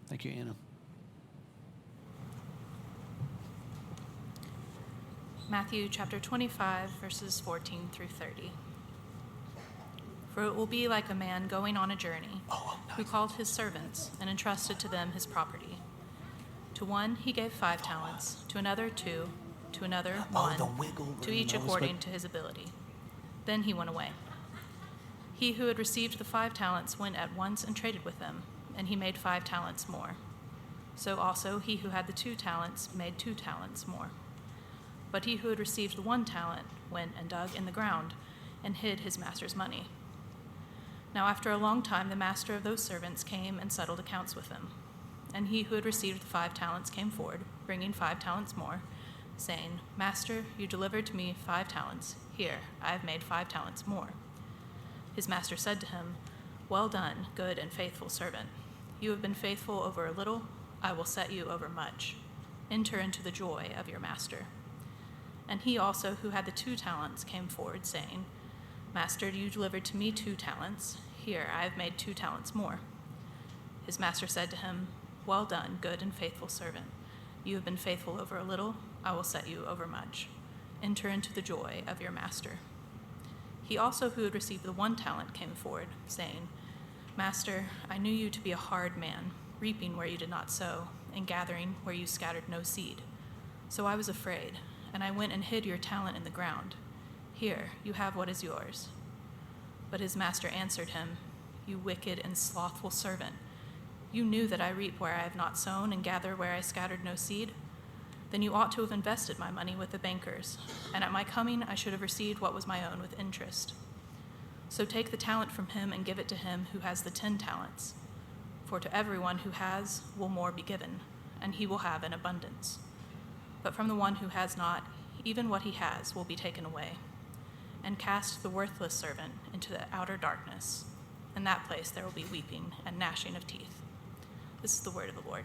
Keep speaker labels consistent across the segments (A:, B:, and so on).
A: Thank you, Anna.
B: Matthew chapter 25, verses 14 through 30. For it will be like a man going on a journey, who called his servants and entrusted to them his property. To one he gave 5 talents, to another 2, to another 1, to each according to his ability. Then he went away. He who had received the 5 talents went at once and traded with them, and he made 5 talents more. So also he who had the 2 talents made 2 talents more. But he who had received the 1 talent went and dug in the ground and hid his master's money. Now after a long time the master of those servants came and settled accounts with them. And he who had received the 5 talents came forward, bringing 5 talents more, saying, Master, you delivered to me 5 talents. Here, I have made 5 talents more. His master said to him, Well done, good and faithful servant. You have been faithful over a little, I will set you over much. Enter into the joy of your master. And he also, who had the 2 talents, came forward, saying, Master, you delivered to me 2 talents. Here, I have made 2 talents more. His master said to him, Well done, good and faithful servant. You have been faithful over a little, I will set you over much. Enter into the joy of your master. He also, who had received the 1 talent, came forward, saying, Master, I knew you to be a hard man, reaping where you did not sow, and gathering where you scattered no seed. So I was afraid, and I went and hid your talent in the ground. Here, you have what is yours. But his master answered him, You wicked and slothful servant. You knew that I reap where I have not sown and gather where I scattered no seed. Then you ought to have invested my money with the bankers, and at my coming I should have received what was my own with interest. So take the talent from him and give it to him who has the 10 talents. For to everyone who has will more be given, and he will have in abundance. But from the one who has not, even what he has will be taken away. And cast the worthless servant into the outer darkness. In that place there will be weeping and gnashing of teeth. This is the word of the Lord.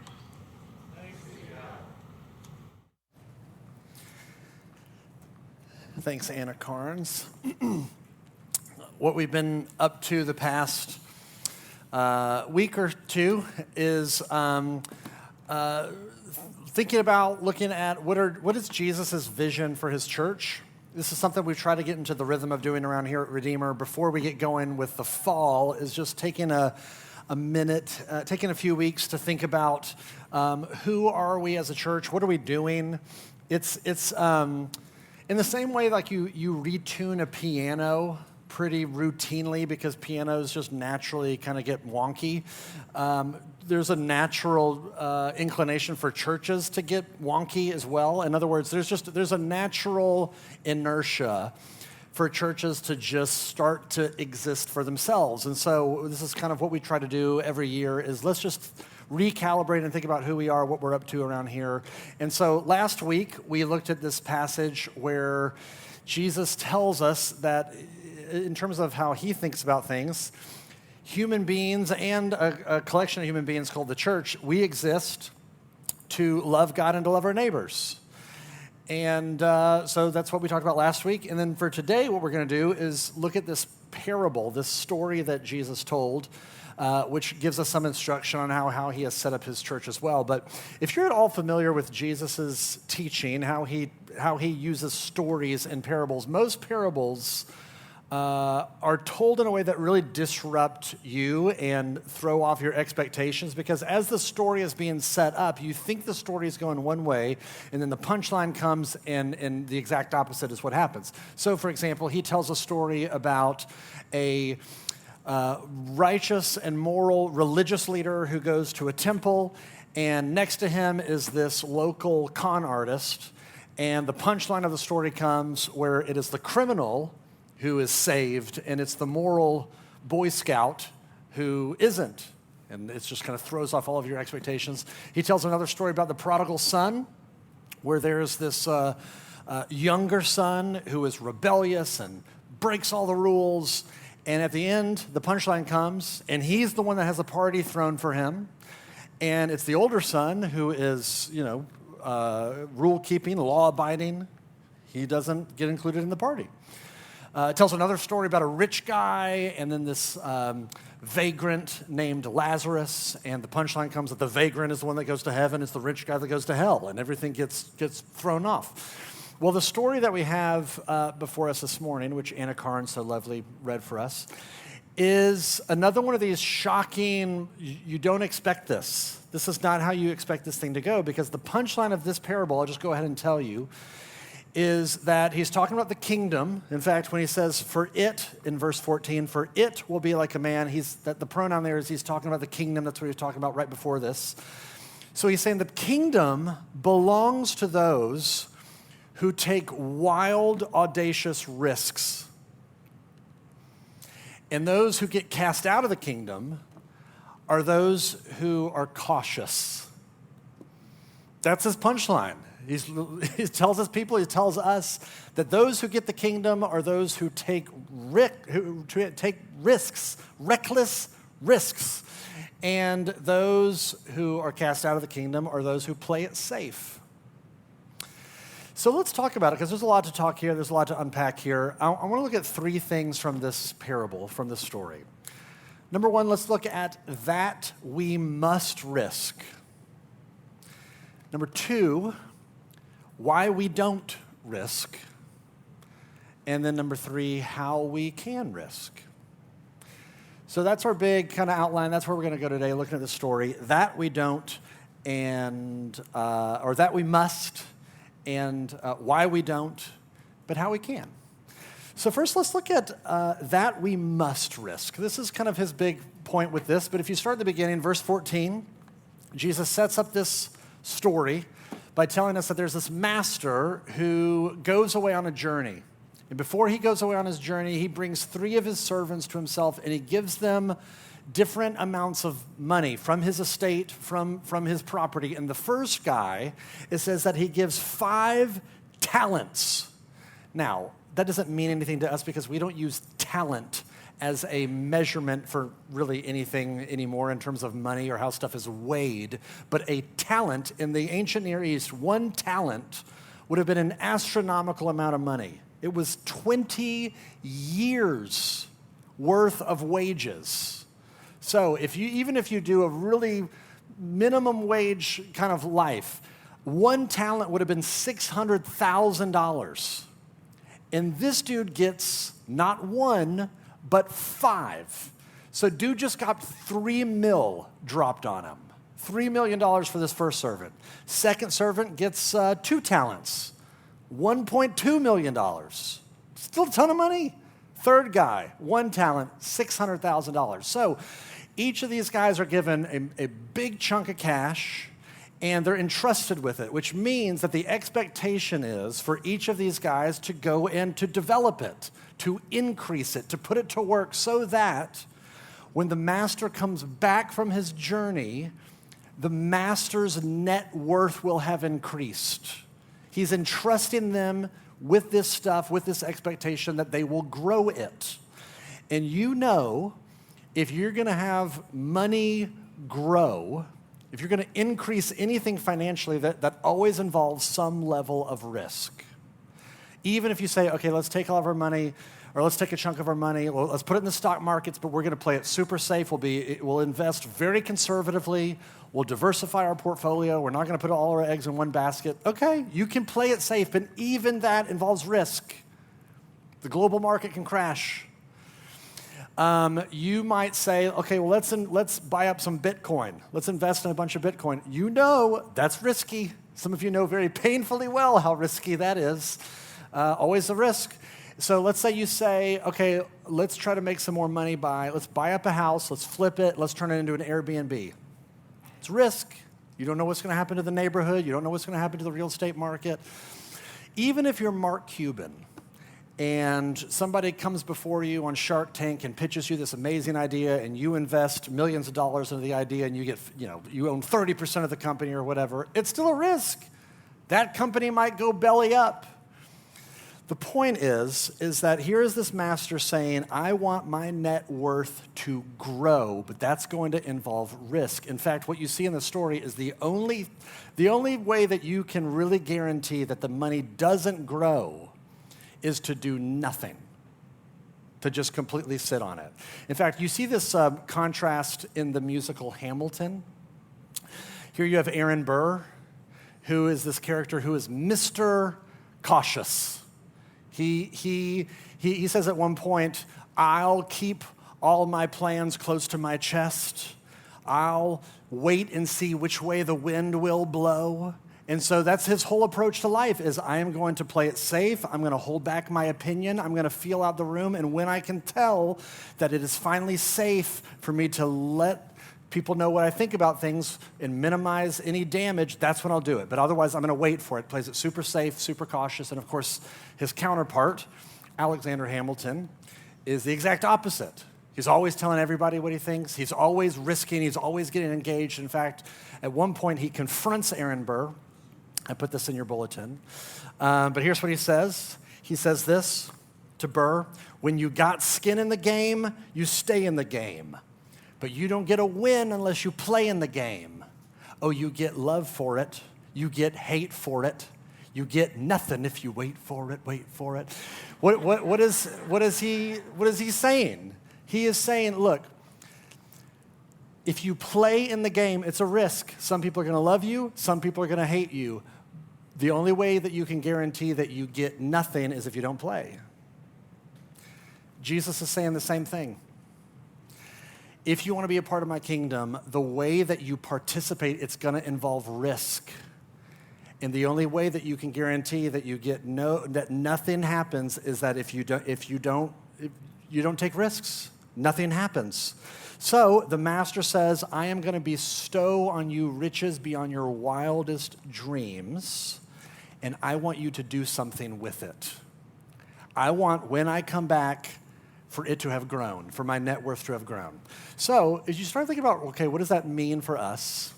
C: Thanks, Anna Carnes. What we've been up to the past week or two is thinking about looking at what is Jesus' vision for his church. This is something we try to get into the rhythm of doing around here at Redeemer before we get going with the fall, is just taking a minute, taking a few weeks to think about who are we as a church, what are we doing. It's in the same way like you retune a piano pretty routinely because pianos just naturally kind of get wonky. There's a natural inclination for churches to get wonky as well. In other words, there's a natural inertia for churches to just start to exist for themselves. And so this is kind of what we try to do every year is let's just recalibrate and think about who we are, what we're up to around here. And so last week we looked at this passage where Jesus tells us that in terms of how he thinks about things, human beings and a collection of human beings called the church, we exist to love God and to love our neighbors. And so that's what we talked about last week. And then for today, what we're going to do is look at this parable, this story that Jesus told, which gives us some instruction on how he has set up his church as well. But if you're at all familiar with Jesus' teaching, how he uses stories and parables, most parables are told in a way that really disrupt you and throw off your expectations, because as the story is being set up, you think the story is going one way, and then the punchline comes and the exact opposite is what happens. So, for example, he tells a story about a righteous and moral religious leader who goes to a temple, and next to him is this local con artist, and the punchline of the story comes where it is the criminal who is saved, and it's the moral Boy Scout who isn't. And it just kind of throws off all of your expectations. He tells another story about the prodigal son, where there's this younger son who is rebellious and breaks all the rules. And at the end, the punchline comes, and he's the one that has a party thrown for him. And it's the older son who is, rule-keeping, law-abiding. He doesn't get included in the party. It tells another story about a rich guy and then this vagrant named Lazarus, and the punchline comes that the vagrant is the one that goes to heaven, it's the rich guy that goes to hell, and everything gets thrown off. Well, the story that we have before us this morning, which Anna Karn so lovely read for us, is another one of these shocking, you don't expect this. This is not how you expect this thing to go, because the punchline of this parable, I'll just go ahead and tell you, is that he's talking about the kingdom. In fact, when he says, for it, in verse 14, for it will be like a man, the pronoun there is he's talking about the kingdom. That's what he was talking about right before this. So he's saying the kingdom belongs to those who take wild, audacious risks. And those who get cast out of the kingdom are those who are cautious. That's his punchline. He tells his people, he tells us that those who get the kingdom are those who take risks, reckless risks. And those who are cast out of the kingdom are those who play it safe. So let's talk about it, because there's a lot to talk here. There's a lot to unpack here. I want to look at three things from this parable, from this story. Number one, let's look at that we must risk. Number two, why we don't risk. And then number three, how we can risk. So that's our big kind of outline. That's where we're going to go today, looking at the story. That we don't, or that we must, and why we don't, but how we can. So first, let's look at that we must risk. This is kind of his big point with this, but if you start at the beginning, verse 14, Jesus sets up this story by telling us that there's this master who goes away on a journey. And before he goes away on his journey, he brings 3 of his servants to himself, and he gives them different amounts of money from his estate, from his property. And the first guy, it says that he gives 5 talents. Now, that doesn't mean anything to us because we don't use talent as a measurement for really anything anymore in terms of money or how stuff is weighed. But a talent in the ancient Near East, 1 talent would have been an astronomical amount of money. It was 20 years worth of wages. So even if you do a really minimum wage kind of life, 1 talent would have been $600,000. And this dude gets not 1, but 5. So dude just got $3 million dropped on him. $3 million for this first servant. Second servant gets 2 talents, $1.2 million. Still a ton of money. Third guy, 1 talent, $600,000. So each of these guys are given a big chunk of cash, and they're entrusted with it, which means that the expectation is for each of these guys to go and to develop it, to increase it, to put it to work so that when the master comes back from his journey, the master's net worth will have increased. He's entrusting them with this stuff, with this expectation that they will grow it. And you know, if you're going to have money grow, if you're going to increase anything financially, that always involves some level of risk. Even if you say, okay, let's take all of our money, or let's take a chunk of our money, well, let's put it in the stock markets, but we're going to play it super safe. We'll invest very conservatively. We'll diversify our portfolio. We're not going to put all our eggs in one basket. Okay, you can play it safe, but even that involves risk. The global market can crash. You might say, okay, well, let's buy up some Bitcoin. Let's invest in a bunch of Bitcoin. You know that's risky. Some of you know very painfully well how risky that is. Always a risk. So let's say you say, okay, let's try to make some more money let's buy up a house, let's flip it, let's turn it into an Airbnb. It's risk. You don't know what's going to happen to the neighborhood. You don't know what's going to happen to the real estate market. Even if you're Mark Cuban, and somebody comes before you on Shark Tank and pitches you this amazing idea, and you invest millions of dollars into the idea, and you own 30% of the company or whatever, it's still a risk. That company might go belly up. The point is that here is this master saying, I want my net worth to grow, but that's going to involve risk. In fact, what you see in the story is the only way that you can really guarantee that the money doesn't grow is to do nothing. to just completely sit on it. In fact, you see this contrast in the musical Hamilton. Here you have Aaron Burr, who is this character who is Mr. Cautious. He says at one point, I'll keep all my plans close to my chest. I'll wait and see which way the wind will blow. And so that's his whole approach to life is I am going to play it safe. I'm going to hold back my opinion. I'm going to feel out the room. And when I can tell that it is finally safe for me to let people know what I think about things and minimize any damage, that's when I'll do it. But otherwise, I'm going to wait for it. Plays it super safe, super cautious. And of course, his counterpart, Alexander Hamilton, is the exact opposite. He's always telling everybody what he thinks. He's always risking. He's always getting engaged. In fact, at one point, he confronts Aaron Burr. I put this in your bulletin. But here's what he says. He says this to Burr, when you got skin in the game, you stay in the game. But you don't get a win unless you play in the game. Oh, you get love for it. You get hate for it. You get nothing if you wait for it, wait for it. What is he saying? He is saying, look, if you play in the game, it's a risk. Some people are going to love you. Some people are going to hate you. The only way that you can guarantee that you get nothing is if you don't play. Jesus is saying the same thing. If you want to be a part of my kingdom, the way that you participate, it's going to involve risk. And the only way that you can guarantee that you get that nothing happens is that if you don't take risks, nothing happens. So the master says, I am going to bestow on you riches beyond your wildest dreams, and I want you to do something with it. I want, when I come back, for it to have grown, for my net worth to have grown. So as you start thinking about, okay, what does that mean for us?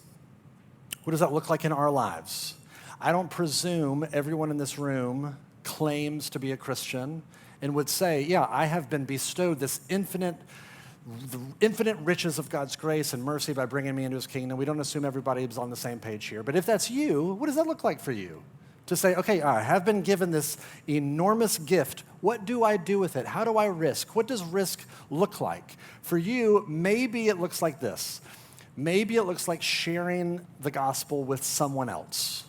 C: What does that look like in our lives? I don't presume everyone in this room claims to be a Christian and would say, yeah, I have been bestowed this the infinite riches of God's grace and mercy by bringing me into his kingdom. We don't assume everybody is on the same page here. But if that's you, what does that look like for you? To say, okay, I have been given this enormous gift. What do I do with it? How do I risk? What does risk look like? For you, maybe it looks like this. Maybe it looks like sharing the gospel with someone else.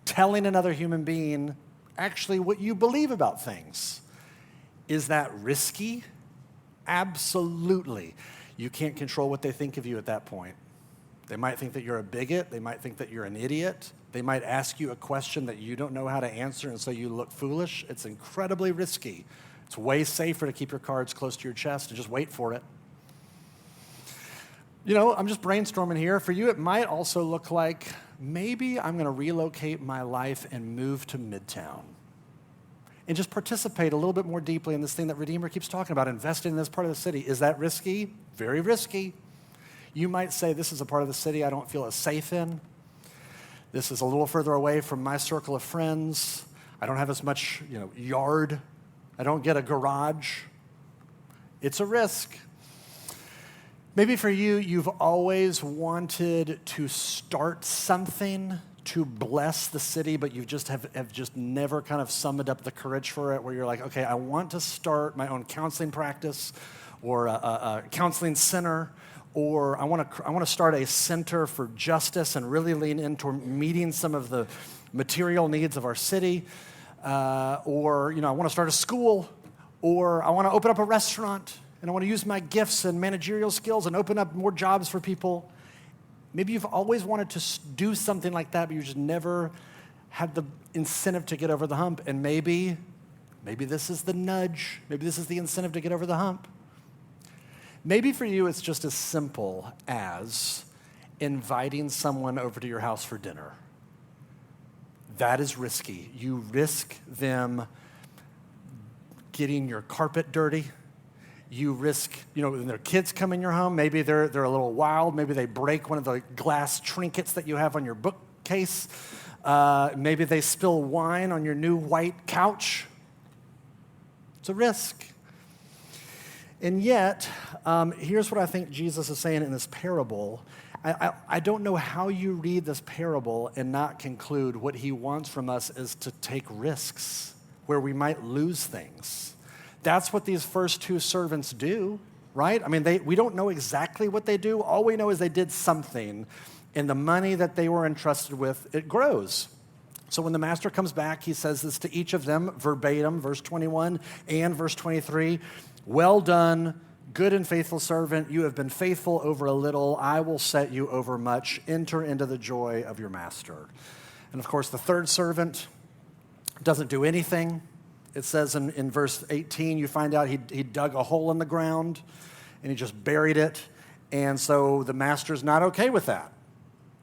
C: Telling another human being actually what you believe about things. Is that risky? Absolutely. You can't control what they think of you at that point. They might think that you're a bigot. They might think that you're an idiot. They might ask you a question that you don't know how to answer, and so you look foolish. It's incredibly risky. It's way safer to keep your cards close to your chest and just wait for it. You know, I'm just brainstorming here. For you, it might also look like maybe I'm going to relocate my life and move to Midtown. And just participate a little bit more deeply in this thing that Redeemer keeps talking about, investing in this part of the city. Is that risky? Very risky. You might say, this is a part of the city I don't feel as safe in. This is a little further away from my circle of friends. I don't have as much, yard. I don't get a garage. It's a risk. Maybe for you, you've always wanted to start something to bless the city, but you just have just never kind of summoned up the courage for it, where you're like, okay, I want to start my own counseling practice or a counseling center, or I want to start a center for justice and really lean into meeting some of the material needs of our city, or I want to start a school, or I want to open up a restaurant, and I want to use my gifts and managerial skills and open up more jobs for people. Maybe you've always wanted to do something like that, but you just never had the incentive to get over the hump. And maybe this is the nudge. Maybe this is the incentive to get over the hump. Maybe for you, it's just as simple as inviting someone over to your house for dinner. That is risky. You risk them getting your carpet dirty. You risk, when their kids come in your home, maybe they're a little wild. Maybe they break one of the glass trinkets that you have on your bookcase. Maybe they spill wine on your new white couch. It's a risk. And yet, here's what I think Jesus is saying in this parable. I don't know how you read this parable and not conclude what he wants from us is to take risks where we might lose things. That's what these first two servants do, right? I mean, we don't know exactly what they do. All we know is they did something, and the money that they were entrusted with, it grows. So when the master comes back, he says this to each of them verbatim, verse 21 and verse 23, "Well done, good and faithful servant. You have been faithful over a little. I will set you over much. Enter into the joy of your master." And of course, the third servant doesn't do anything. It says in verse 18, you find out he dug a hole in the ground and he just buried it. And so the master's not okay with that.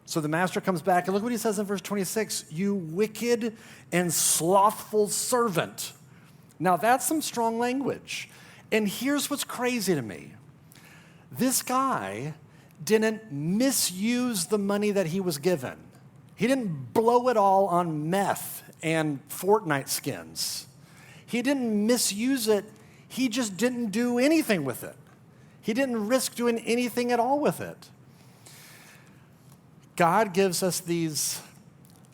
C: So the master comes back, and look what he says in verse 26, "You wicked and slothful servant." Now that's some strong language. And here's what's crazy to me. This guy didn't misuse the money that he was given. He didn't blow it all on meth and Fortnite skins. He didn't misuse it. He just didn't do anything with it. He didn't risk doing anything at all with it. God gives us these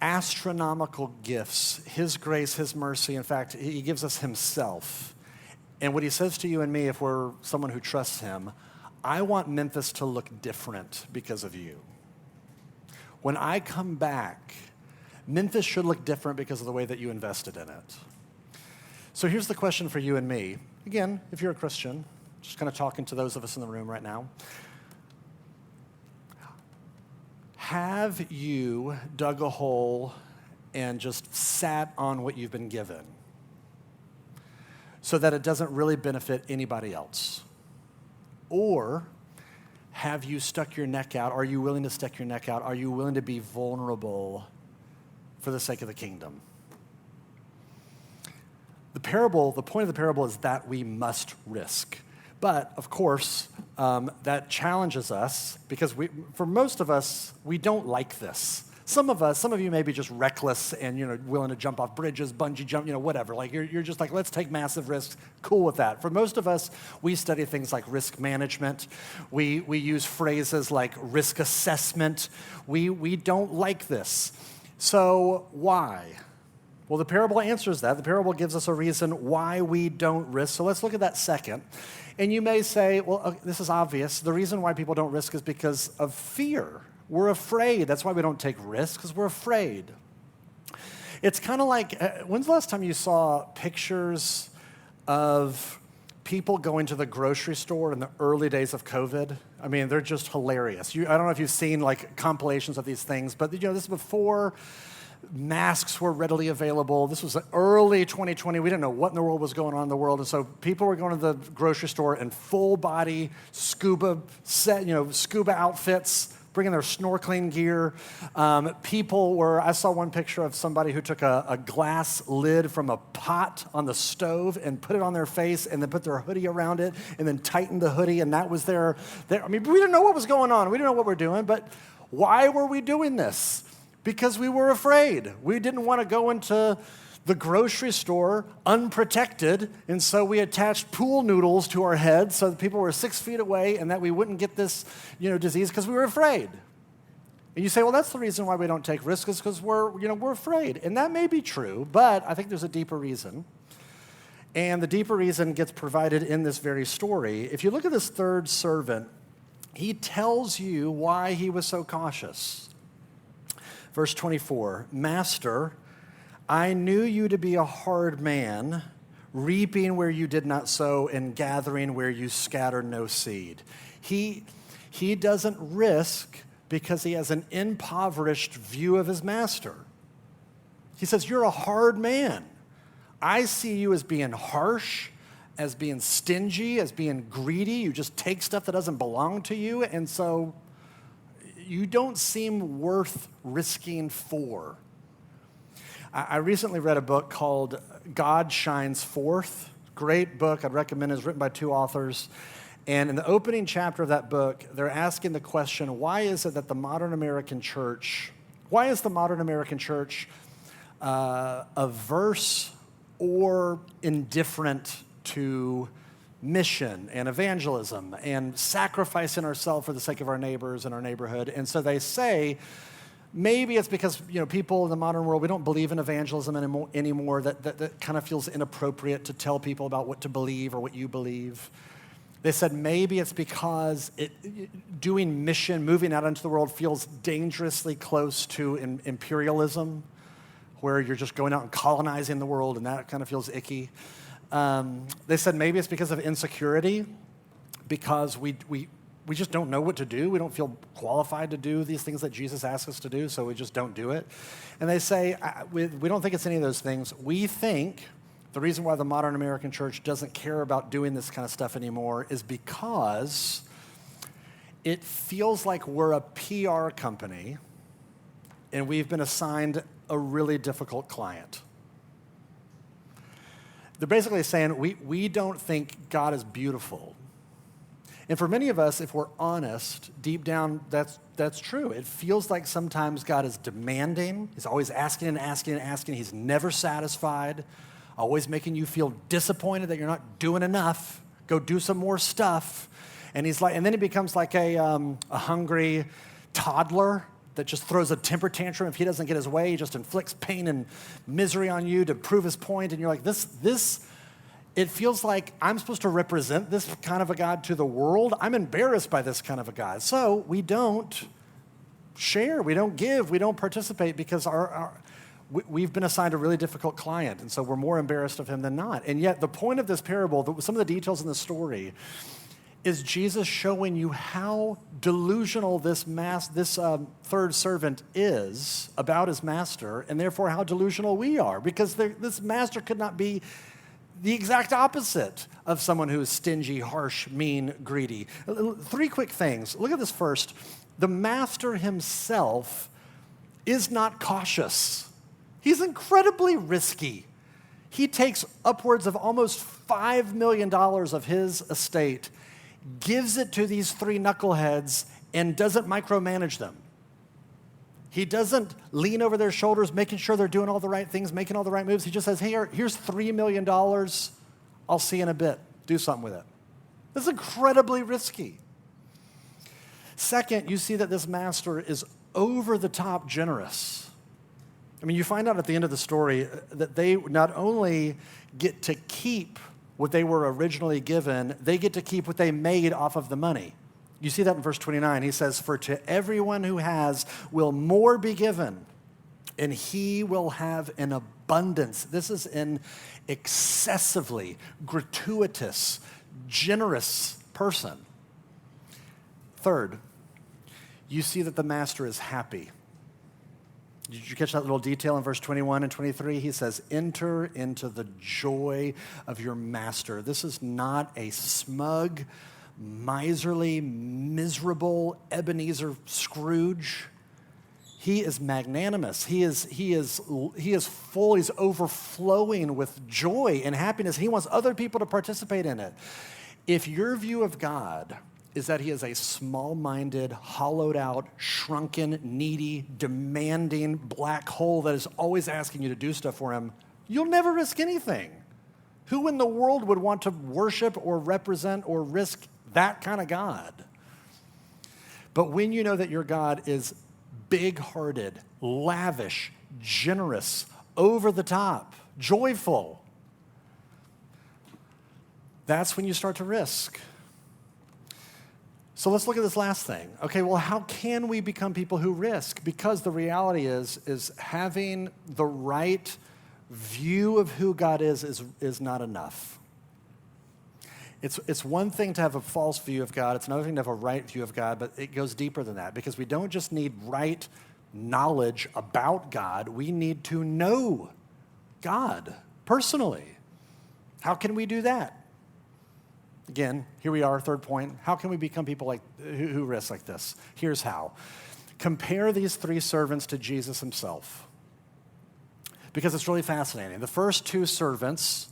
C: astronomical gifts, his grace, his mercy. In fact, he gives us himself. And what he says to you and me, if we're someone who trusts him, I want Memphis to look different because of you. When I come back, Memphis should look different because of the way that you invested in it. So here's the question for you and me. Again, if you're a Christian, just kind of talking to those of us in the room right now. Have you dug a hole and just sat on what you've been given so that it doesn't really benefit anybody else? Or have you stuck your neck out? Are you willing to stick your neck out? Are you willing to be vulnerable for the sake of the kingdom? The point of the parable is that we must risk. But, of course, that challenges us because for most of us, we don't like this. Some of you may be just reckless and, willing to jump off bridges, bungee jump, whatever. Like you're just like, let's take massive risks. Cool with that. For most of us, we study things like risk management. We use phrases like risk assessment. We don't like this. So why? Well, the parable answers that. The parable gives us a reason why we don't risk. So let's look at that second. And you may say, well, this is obvious. The reason why people don't risk is because of fear. We're afraid. That's why we don't take risks, because we're afraid. It's kind of like, when's the last time you saw pictures of people going to the grocery store in the early days of COVID? I mean, they're just hilarious. I don't know if you've seen like compilations of these things, but this is before masks were readily available. This was early 2020. We didn't know what in the world was going on in the world. And so people were going to the grocery store in full body scuba outfits, bringing their snorkeling gear. I saw one picture of somebody who took a glass lid from a pot on the stove and put it on their face and then put their hoodie around it and then tightened the hoodie, and that was their I mean, we didn't know what was going on. We didn't know what we're doing, but why were we doing this? Because we were afraid. We didn't want to go into the grocery store unprotected, and so we attached pool noodles to our heads so that people were 6 feet away and that we wouldn't get this, disease because we were afraid. And you say, well, that's the reason why we don't take risks is because we're afraid. And that may be true, but I think there's a deeper reason. And the deeper reason gets provided in this very story. If you look at this third servant, he tells you why he was so cautious. Verse 24, "Master, I knew you to be a hard man, reaping where you did not sow and gathering where you scattered no seed." He doesn't risk because he has an impoverished view of his master. He says, "You're a hard man. I see you as being harsh, as being stingy, as being greedy. You just take stuff that doesn't belong to you, and so you don't seem worth risking for." I recently read a book called God Shines Forth. Great book. I'd recommend it. It's written by two authors. And in the opening chapter of that book, they're asking the question, why is the modern American church averse or indifferent to mission and evangelism and sacrificing ourselves for the sake of our neighbors and our neighborhood? And so they say Maybe it's because people in the modern world, we don't believe in evangelism anymore, that kind of feels inappropriate to tell people about what to believe or what you believe. They said maybe it's because doing mission, moving out into the world, feels dangerously close to imperialism, where you're just going out and colonizing the world, and that kind of feels icky. They said maybe it's because of insecurity, because we just don't know what to do. We don't feel qualified to do these things that Jesus asks us to do, so we just don't do it. And they say, we don't think it's any of those things. We think the reason why the modern American church doesn't care about doing this kind of stuff anymore is because it feels like we're a PR company and we've been assigned a really difficult client. They're basically saying we don't think God is beautiful. And for many of us, if we're honest, deep down, that's true. It feels like sometimes God is demanding. He's always asking and asking and asking. He's never satisfied, always making you feel disappointed that you're not doing enough. Go do some more stuff. And then he becomes like a hungry toddler that just throws a temper tantrum. If he doesn't get his way, he just inflicts pain and misery on you to prove his point. And you're like, it feels like I'm supposed to represent this kind of a God to the world. I'm embarrassed by this kind of a God. So we don't share, we don't give, we don't participate because we've been assigned a really difficult client, and so we're more embarrassed of him than not. And yet the point of this parable, some of the details in the story, is Jesus showing you how delusional this third servant is about his master, and therefore how delusional we are, because this master could not be the exact opposite of someone who is stingy, harsh, mean, greedy. 3 quick things. Look at this first. The master himself is not cautious. He's incredibly risky. He takes upwards of almost $5 million of his estate, gives it to these 3 knuckleheads, and doesn't micromanage them. He doesn't lean over their shoulders, making sure they're doing all the right things, making all the right moves. He just says, hey, here's $3 million. I'll see you in a bit. Do something with it. This is incredibly risky. Second, you see that this master is over-the-top generous. I mean, you find out at the end of the story that they not only get to keep what they were originally given, they get to keep what they made off of the money. You see that in verse 29. He says, for to everyone who has will more be given, and he will have an abundance. This is an excessively gratuitous, generous person. Third, you see that the master is happy. Did you catch that little detail in verse 21 and 23? He says, enter into the joy of your master. This is not a smug, miserly, miserable Ebenezer Scrooge. He is magnanimous. He is full. He's overflowing with joy and happiness. He wants other people to participate in it. If your view of God is that he is a small-minded, hollowed-out, shrunken, needy, demanding black hole that is always asking you to do stuff for him, you'll never risk anything. Who in the world would want to worship or represent or risk that kind of God? But when you know that your God is big-hearted, lavish, generous, over the top, joyful, that's when you start to risk. So let's look at this last thing. Okay, well, how can we become people who risk? Because the reality is having the right view of who God is not enough. It's one thing to have a false view of God. It's another thing to have a right view of God, but it goes deeper than that, because we don't just need right knowledge about God. We need to know God personally. How can we do that? Again, here we are, third point. How can we become people like who risk like this? Here's how. Compare these 3 servants to Jesus himself, because it's really fascinating. The first 2 servants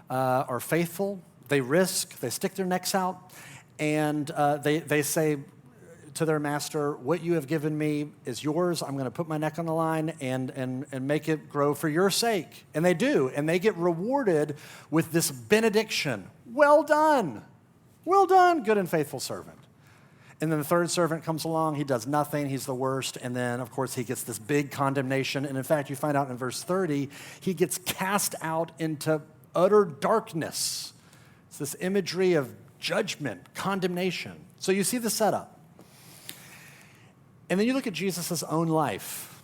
C: are faithful. They risk. They stick their necks out, and they say to their master, what you have given me is yours. I'm going to put my neck on the line and make it grow for your sake. And they do, and they get rewarded with this benediction. Well done, good and faithful servant. And then the third servant comes along. He does nothing. He's the worst. And then, of course, he gets this big condemnation. And in fact, you find out in verse 30, he gets cast out into utter darkness. It's this imagery of judgment, condemnation. So you see the setup. And then you look at Jesus' own life.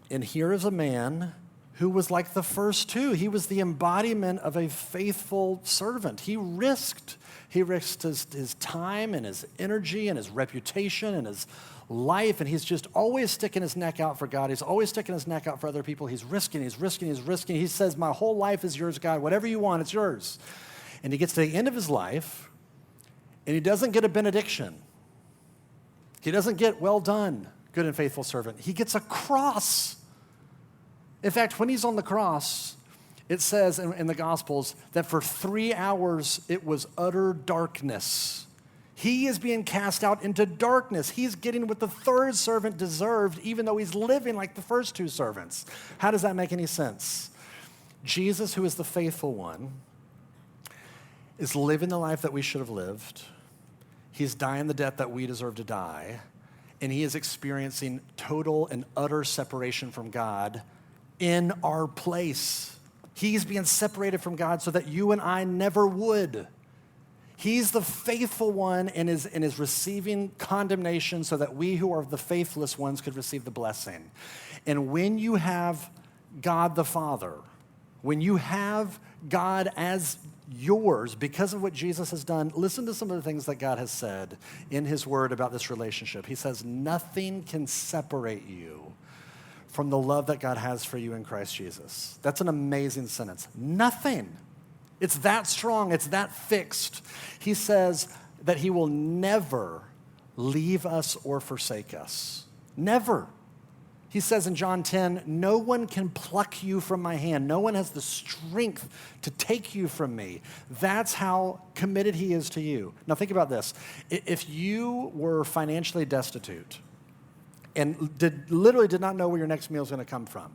C: And here is a man who was like the first two. He was the embodiment of a faithful servant. He risked his time and his energy and his reputation and his life, and he's just always sticking his neck out for God. He's always sticking his neck out for other people. He's risking. He says, my whole life is yours, God. Whatever you want, it's yours. And he gets to the end of his life, and he doesn't get a benediction. He doesn't get, well done, good and faithful servant. He gets a cross. In fact, when he's on the cross, it says in the Gospels that for 3 hours it was utter darkness. He is being cast out into darkness. He's getting what the third servant deserved, even though he's living like the first two servants. How does that make any sense? Jesus, who is the faithful one, is living the life that we should have lived. He's dying the death that we deserve to die. And he is experiencing total and utter separation from God in our place. He's being separated from God so that you and I never would. He's the faithful one and is receiving condemnation so that we who are the faithless ones could receive the blessing. And when you have God the Father, when you have God as yours because of what Jesus has done, listen to some of the things that God has said in his word about this relationship. He says, nothing can separate you from the love that God has for you in Christ Jesus. That's an amazing sentence. Nothing. It's that strong. It's that fixed. He says that he will never leave us or forsake us. Never. He says in John 10, no one can pluck you from my hand. No one has the strength to take you from me. That's how committed he is to you. Now think about this. If you were financially destitute, and literally did not know where your next meal is going to come from.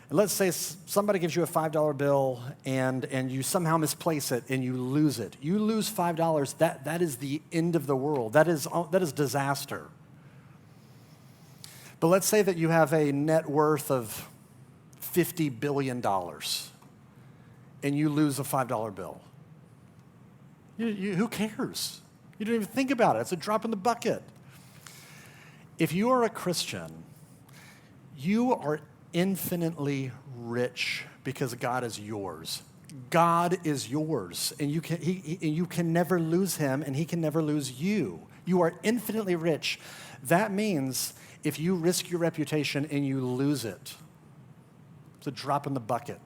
C: And let's say somebody gives you a $5 bill and you somehow misplace it and you lose it. You lose $5, that is the end of the world. That is disaster. But let's say that you have a net worth of $50 billion and you lose a $5 bill. Who cares? You don't even think about it. It's a drop in the bucket. If you are a Christian, you are infinitely rich because God is yours. God is yours, and you can never lose him, and he can never lose you. You are infinitely rich. That means if you risk your reputation and you lose it, it's a drop in the bucket.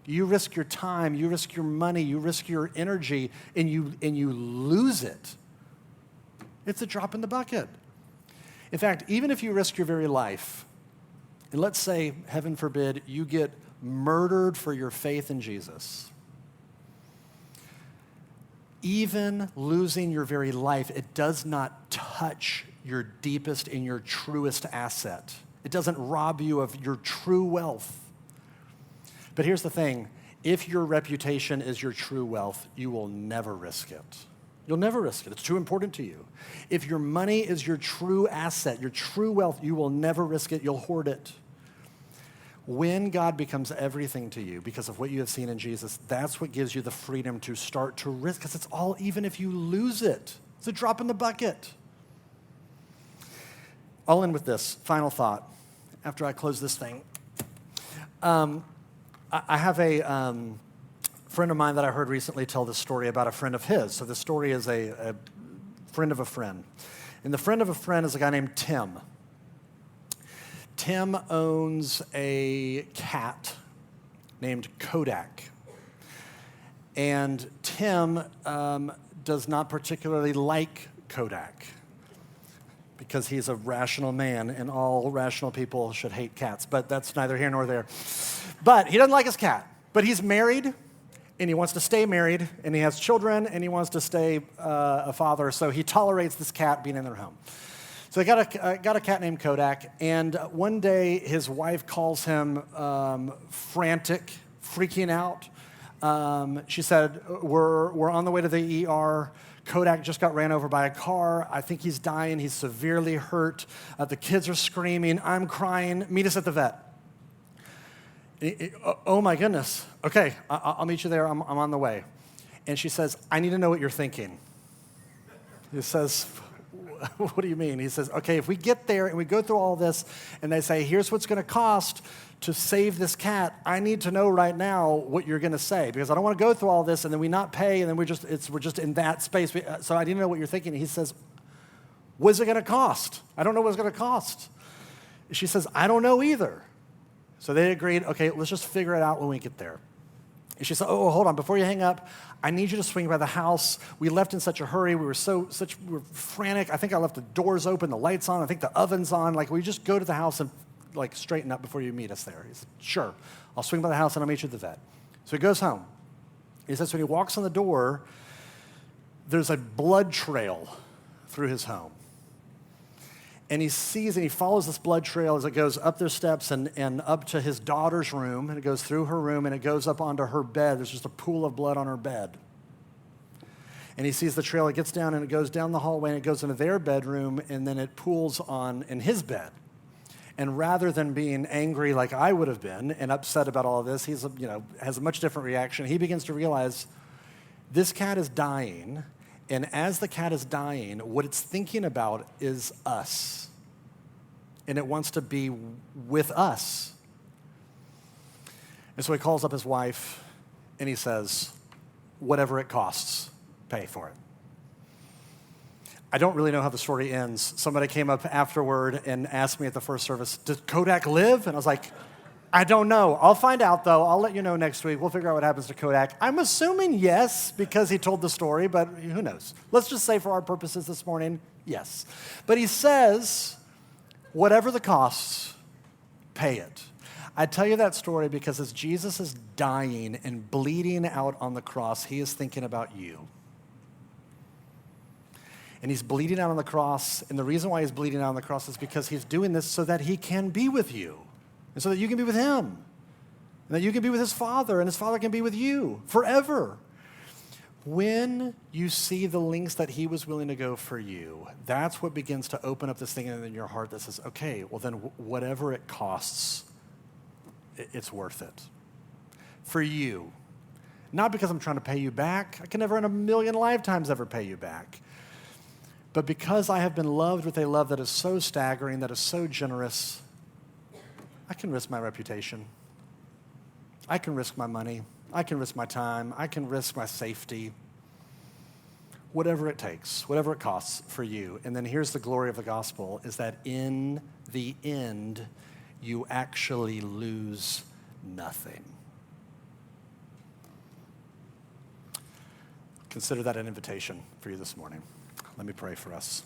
C: You risk your time, you risk your money, you risk your energy, and you lose it. It's a drop in the bucket. In fact, even if you risk your very life, and let's say, heaven forbid, you get murdered for your faith in Jesus, even losing your very life, it does not touch your deepest and your truest asset. It doesn't rob you of your true wealth. But here's the thing, if your reputation is your true wealth, you will never risk it. You'll never risk it. It's too important to you. If your money is your true asset, your true wealth, you will never risk it. You'll hoard it. When God becomes everything to you because of what you have seen in Jesus, that's what gives you the freedom to start to risk, because it's all, even if you lose it, it's a drop in the bucket. I'll end with this final thought after I close this thing. I have a friend of mine that I heard recently tell this story about a friend of his. So the story is a friend of a friend. And the friend of a friend is a guy named Tim. Tim owns a cat named Kodak. And Tim does not particularly like Kodak because he's a rational man, and all rational people should hate cats. But that's neither here nor there. But he doesn't like his cat. But he's married, and he wants to stay married, and he has children, and he wants to stay a father, so he tolerates this cat being in their home. So he got a cat named Kodak, and one day his wife calls him frantic, freaking out. She said, we're on the way to the ER. Kodak just got ran over by a car. I think he's dying. He's severely hurt. The kids are screaming. I'm crying. Meet us at the vet. Oh my goodness. Okay, I'll meet you there. I'm on the way. And she says, I need to know what you're thinking. He says, what do you mean? He says, okay, if we get there and we go through all this and they say, here's what's going to cost to save this cat, I need to know right now what you're going to say, because I don't want to go through all this and then we not pay and then we're just in that space. So I need to know what you're thinking. He says, what's it going to cost? I don't know what it's going to cost. She says, I don't know either. So they agreed, okay, let's just figure it out when we get there. And she said, oh, hold on, before you hang up, I need you to swing by the house. We left in such a hurry. We were frantic. I think I left the doors open, the lights on. I think the oven's on. Like, we just go to the house and straighten up before you meet us there. He said, sure. I'll swing by the house and I'll meet you at the vet. So he goes home. He says when he walks in the door, there's a blood trail through his home. And he sees and he follows this blood trail as it goes up their steps and up to his daughter's room. And it goes through her room and it goes up onto her bed. There's just a pool of blood on her bed. And he sees the trail. It gets down and it goes down the hallway and it goes into their bedroom and then it pools on in his bed. And rather than being angry like I would have been and upset about all of this, he's has a much different reaction. He begins to realize this cat is dying. And as the cat is dying, what it's thinking about is us. And it wants to be with us. And so he calls up his wife and he says, whatever it costs, pay for it. I don't really know how the story ends. Somebody came up afterward and asked me at the first service, did Kodak live? And I was like, I don't know. I'll find out, though. I'll let you know next week. We'll figure out what happens to Kodak. I'm assuming yes, because he told the story, but who knows? Let's just say for our purposes this morning, yes. But he says, whatever the costs, pay it. I tell you that story because as Jesus is dying and bleeding out on the cross, he is thinking about you. And he's bleeding out on the cross, and the reason why he's bleeding out on the cross is because he's doing this so that he can be with you, and so that you can be with him, and that you can be with his Father, and his Father can be with you forever. When you see the lengths that he was willing to go for you, that's what begins to open up this thing in your heart that says, okay, well then whatever it costs, it's worth it. For you. Not because I'm trying to pay you back. I can never in a million lifetimes ever pay you back. But because I have been loved with a love that is so staggering, that is so generous, I can risk my reputation. I can risk my money. I can risk my time. I can risk my safety. Whatever it takes, whatever it costs for you. And then here's the glory of the gospel, is that in the end, you actually lose nothing. Consider that an invitation for you this morning. Let me pray for us.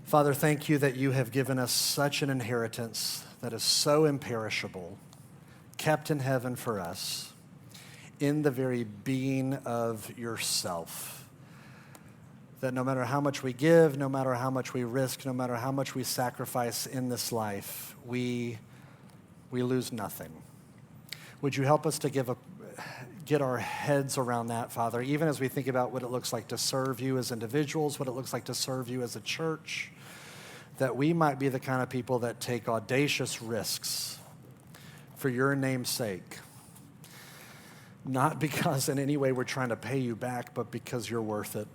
C: Father, thank you that you have given us such an inheritance that is so imperishable, kept in heaven for us, in the very being of yourself. That no matter how much we give, no matter how much we risk, no matter how much we sacrifice in this life, we lose nothing. Would you help us to get our heads around that, Father, even as we think about what it looks like to serve you as individuals, what it looks like to serve you as a church, that we might be the kind of people that take audacious risks for your name's sake. Not because in any way we're trying to pay you back, but because you're worth it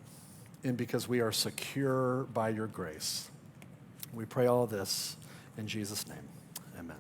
C: and because we are secure by your grace. We pray all of this in Jesus' name. Amen.